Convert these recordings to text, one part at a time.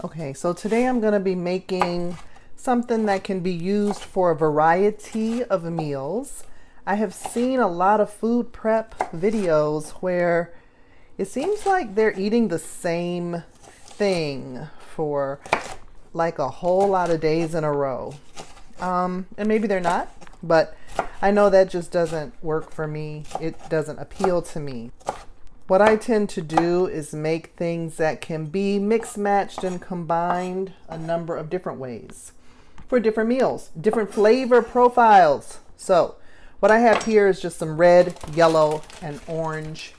Okay, so today I'm going to be making something that can be used for a variety of meals. I have seen a lot of food prep videos where it seems like they're eating the same thing for like a whole lot of days in a row. And maybe they're not, but I know that just doesn't work for me. It doesn't appeal to me. What I tend to do is make things that can be mixed, matched, and combined a number of different ways for different meals, different flavor profiles. So what I have here is just some red, yellow, and orange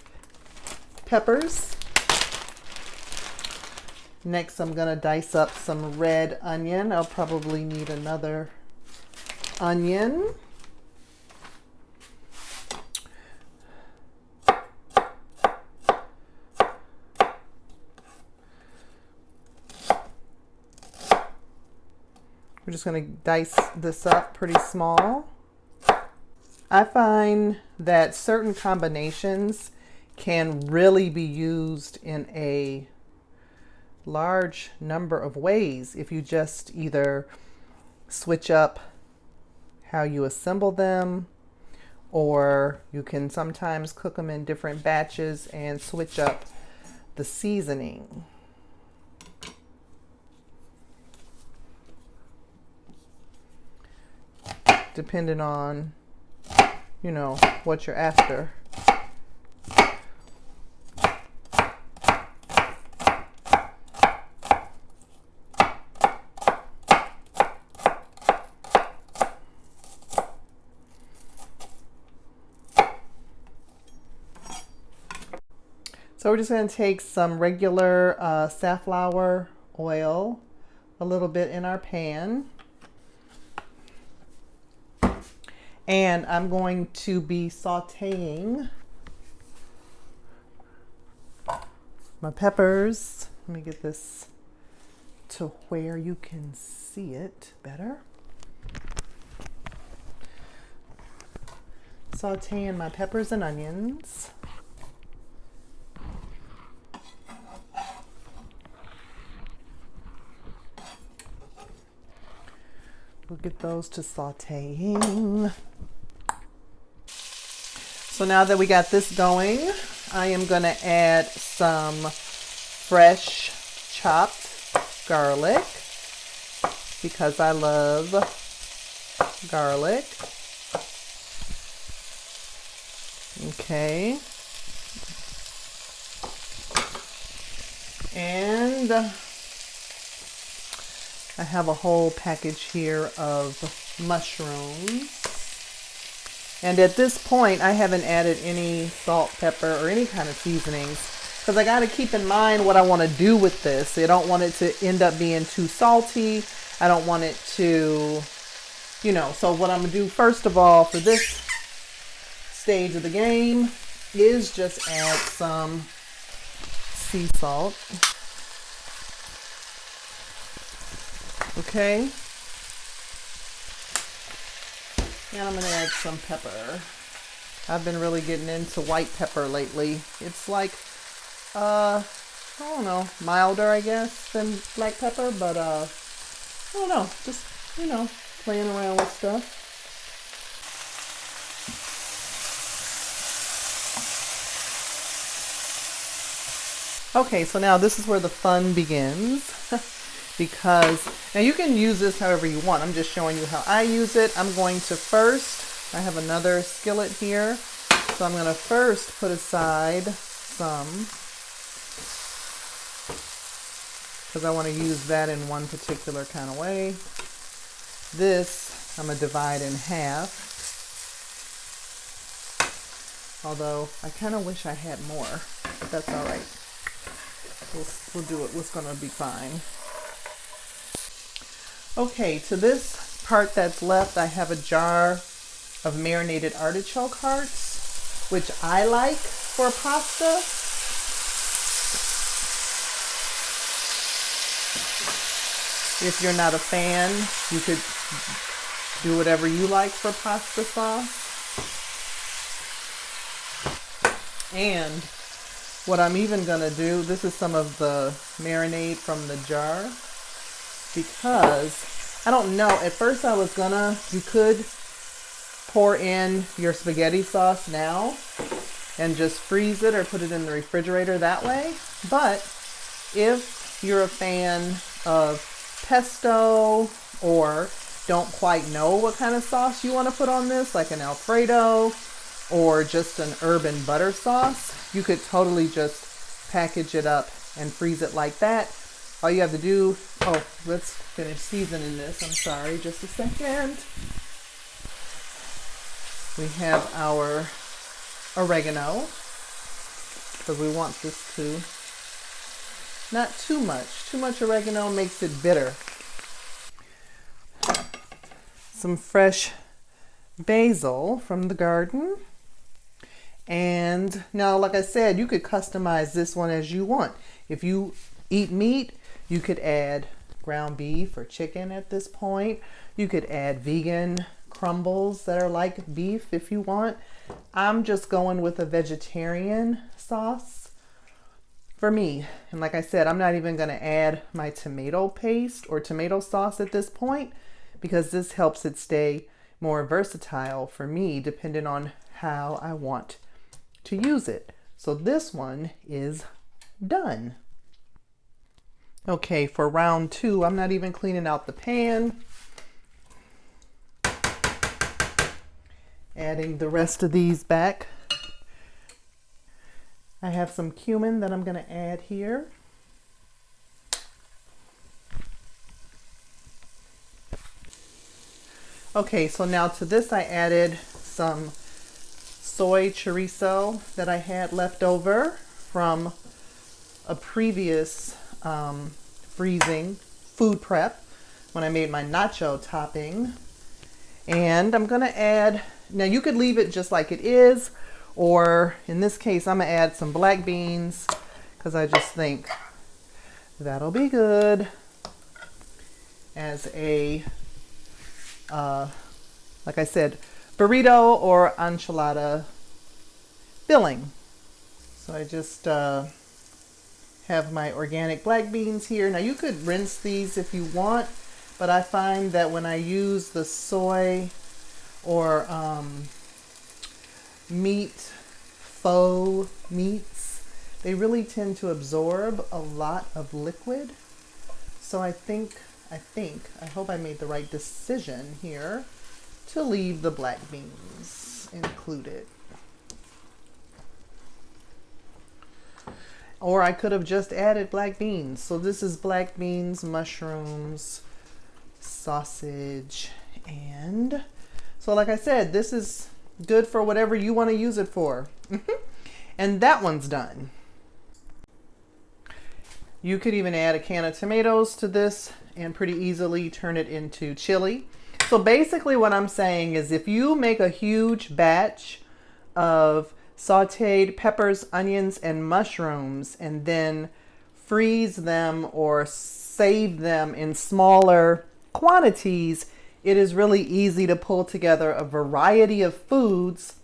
peppers. Next, I'm gonna dice up some red onion. I'll probably need another onion. We're just going to dice this up pretty small. I find that certain combinations can really be used in a large number of ways if you just either switch up how you assemble them, or you can sometimes cook them in different batches and switch up the seasoning. Depending on, what you're after. So we're just going to take some regular safflower oil, a little bit in our pan. And I'm going to be sauteing my peppers. Let me get this to where you can see it better. Sauteing my peppers and onions. We'll get those to sauteing. So now that we got this going, I am going to add some fresh chopped garlic because I love garlic. Okay. And I have a whole package here of mushrooms. And at this point, I haven't added any salt, pepper, or any kind of seasonings because I got to keep in mind what I want to do with this. I don't want it to end up being too salty. I don't want it to, so what I'm going to do first of all for this stage of the game is just add some sea salt. Okay. And I'm going to add some pepper. I've been really getting into white pepper lately. It's like, I don't know, milder, I guess, than black pepper, but, I don't know, just, playing around with stuff. Okay, so now this is where the fun begins. Because now you can use this however you want. I'm just showing you how I use it. I'm going to first, I have another skillet here. So I'm going to first put aside some, because I want to use that in one particular kind of way. This I'm going to divide in half. Although I kind of wish I had more, but that's all right. We'll do it. It's going to be fine. Okay, to this part that's left, I have a jar of marinated artichoke hearts, which I like for pasta. If you're not a fan, you could do whatever you like for pasta sauce. And What I'm even gonna do, this is some of the marinade from the jar, because I don't know, at first I was gonna, you could pour in your spaghetti sauce now and just freeze it or put it in the refrigerator that way. But if you're a fan of pesto or don't quite know what kind of sauce you want to put on this, like an Alfredo or just an herb and butter sauce, you could totally just package it up and freeze it like that. All you have to do, oh, let's finish seasoning this. I'm sorry, just a second. We have our oregano, because we want this to, not too much. Too much oregano makes it bitter. Some fresh basil from the garden. And now, like I said, you could customize this one as you want. If you eat meat, you could add ground beef or chicken at this point. You could add vegan crumbles that are like beef if you want. I'm just going with a vegetarian sauce for me. And like I said, I'm not even going to add my tomato paste or tomato sauce at this point, because this helps it stay more versatile for me depending on how I want to use it. So this one is done. Okay, for round 2, I'm not even cleaning out the pan. Adding the rest of these back. I have some cumin that I'm going to add here. Okay, so now to this I added some soy chorizo that I had left over from a previous freezing food prep when I made my nacho topping. And I'm going to add, now you could leave it just like it is, or in this case I'm going to add some black beans because I just think that'll be good as a like I said, burrito or enchilada filling. So I just have my organic black beans here. Now you could rinse these if you want, but I find that when I use the soy or faux meats, they really tend to absorb a lot of liquid. So I hope I made the right decision here to leave the black beans included. Or I could have just added black beans. So this is black beans, mushrooms, sausage, and so like I said, this is good for whatever you want to use it for. And that one's done. You could even add a can of tomatoes to this and pretty easily turn it into chili. So basically what I'm saying is if you make a huge batch of sauteed peppers, onions, and mushrooms and then freeze them or save them in smaller quantities, it is really easy to pull together a variety of foods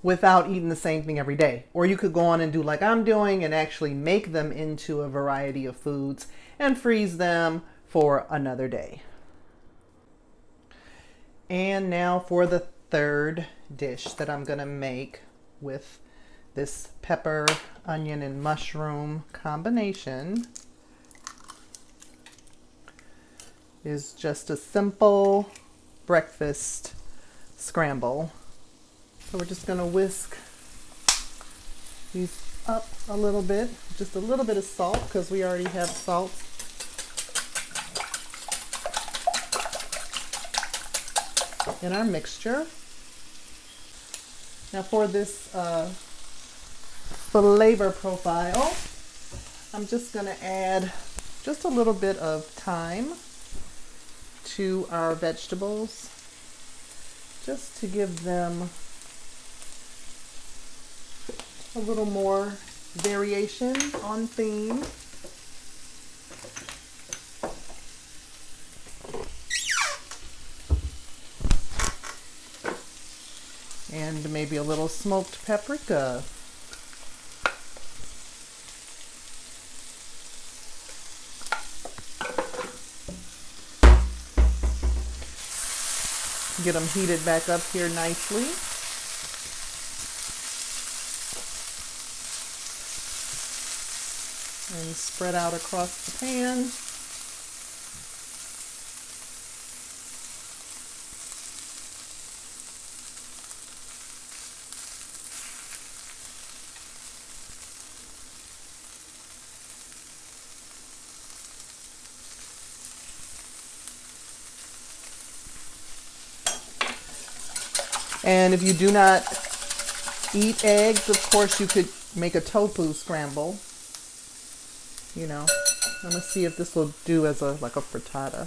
without eating the same thing every day. Or you could go on and do like I'm doing and actually make them into a variety of foods and freeze them for another day. And now for the third dish that I'm gonna make with this pepper, onion, and mushroom combination is just a simple breakfast scramble. So we're just gonna whisk these up a little bit, just a little bit of salt because we already have salt. In our mixture. Now for this flavor profile, I'm just gonna add just a little bit of thyme to our vegetables, just to give them a little more variation on theme. And maybe a little smoked paprika. Get them heated back up here nicely. And spread out across the pan. And if you do not eat eggs, of course you could make a tofu scramble. You know, I'm gonna see if this will do as like a frittata.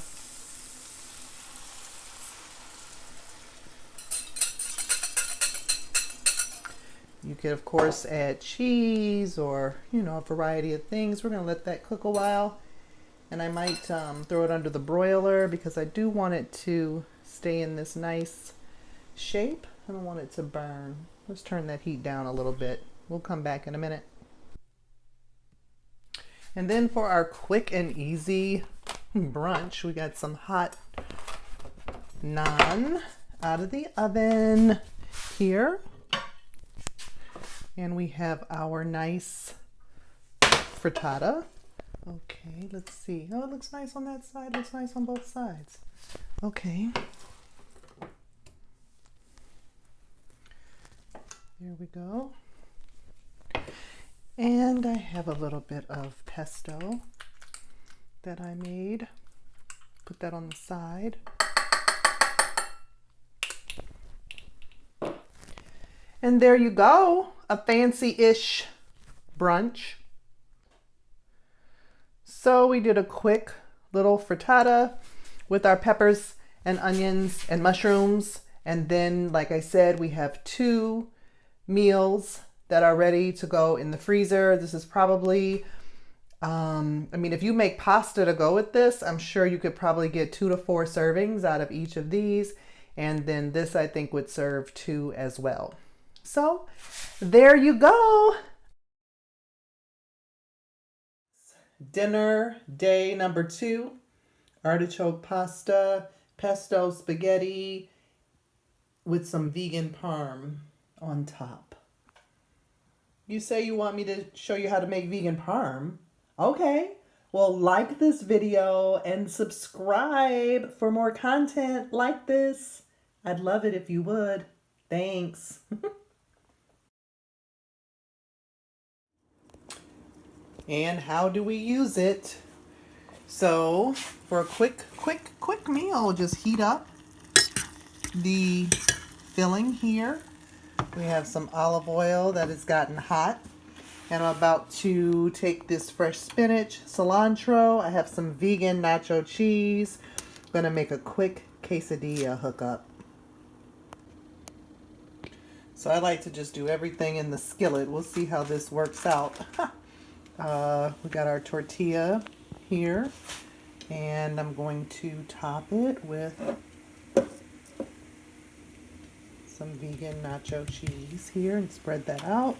You could of course add cheese or, you know, a variety of things. We're gonna let that cook a while, and I might throw it under the broiler because I do want it to stay in this nice shape. I don't want it to burn. Let's turn that heat down a little bit. We'll come back in a minute. And then for our quick and easy brunch, we got some hot naan out of the oven here. And we have our nice frittata. Okay, let's see. Oh, it looks nice on that side. It looks nice on both sides. Okay. There we go. And I have a little bit of pesto that I made. Put that on the side. And there you go, a fancy-ish brunch. So we did a quick little frittata with our peppers and onions and mushrooms. And then, like I said, we have 2 meals that are ready to go in the freezer. This is probably, I mean, if you make pasta to go with this, I'm sure you could probably get 2 to 4 servings out of each of these. And then this, I think, would serve 2 as well. So there you go. Dinner day number 2, artichoke pasta, pesto spaghetti with some vegan parm on top. You say you want me to show you how to make vegan parm? Okay, well, like this video and subscribe for more content like this. I'd love it if you would. Thanks. And how do we use it? So for a quick meal, just heat up the filling here. We have some olive oil that has gotten hot. And I'm about to take this fresh spinach, cilantro. I have some vegan nacho cheese. I'm gonna make a quick quesadilla hookup. So I like to just do everything in the skillet. We'll see how this works out. We got our tortilla here, and I'm going to top it with some vegan nacho cheese here and spread that out.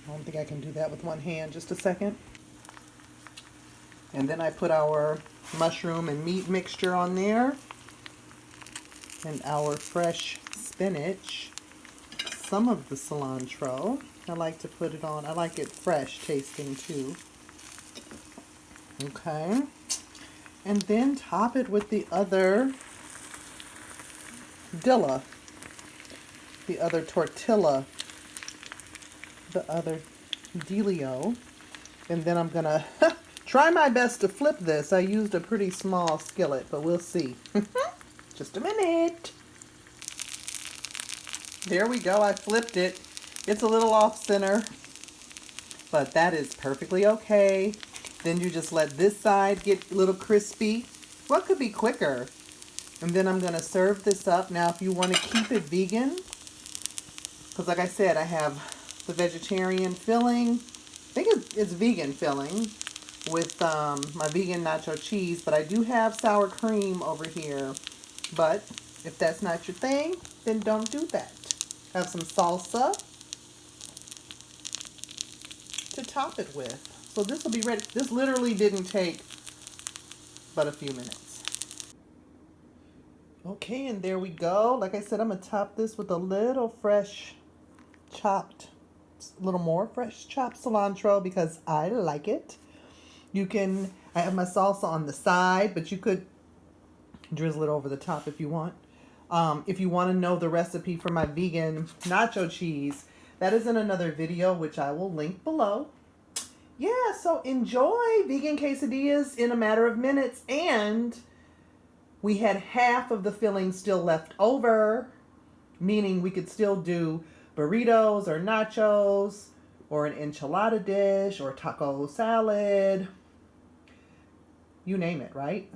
I don't think I can do that with one hand. Just a second. And then I put our mushroom and meat mixture on there, and our fresh spinach, some of the cilantro. I like to put it on. I like it fresh tasting too. Okay. And then top it with the other dilla, the other tortilla, the other dealio. And then I'm gonna try my best to flip this. I used a pretty small skillet, but we'll see. Just a minute. There we go. I flipped it. It's a little off center, but that is perfectly okay. Then you just let this side get a little crispy. What could be quicker? And then I'm gonna serve this up. Now, if you want to keep it vegan, because like I said, I have the vegetarian filling. I think it's vegan filling with my vegan nacho cheese, but I do have sour cream over here. But if that's not your thing, then don't do that. I have some salsa to top it with. So this will be ready. This literally didn't take but a few minutes. Okay, and there we go. Like I said, I'm gonna top this with a little fresh chopped, a little more fresh chopped cilantro because I like it. You can, I have my salsa on the side, but you could drizzle it over the top if you want. If you want to know the recipe for my vegan nacho cheese, that is in another video, which I will link below. Yeah, so enjoy vegan quesadillas in a matter of minutes. And we had half of the filling still left over, meaning we could still do burritos or nachos or an enchilada dish or taco salad. You name it, right?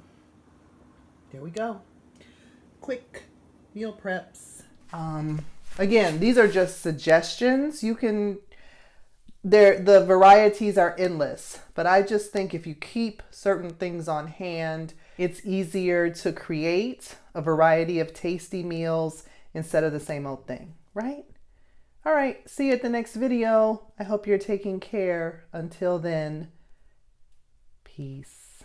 There we go. Quick meal preps. Again, these are just suggestions. You can, the varieties are endless, but I just think if you keep certain things on hand, it's easier to create a variety of tasty meals instead of the same old thing, right? All right, see you at the next video. I hope you're taking care. Until then, peace.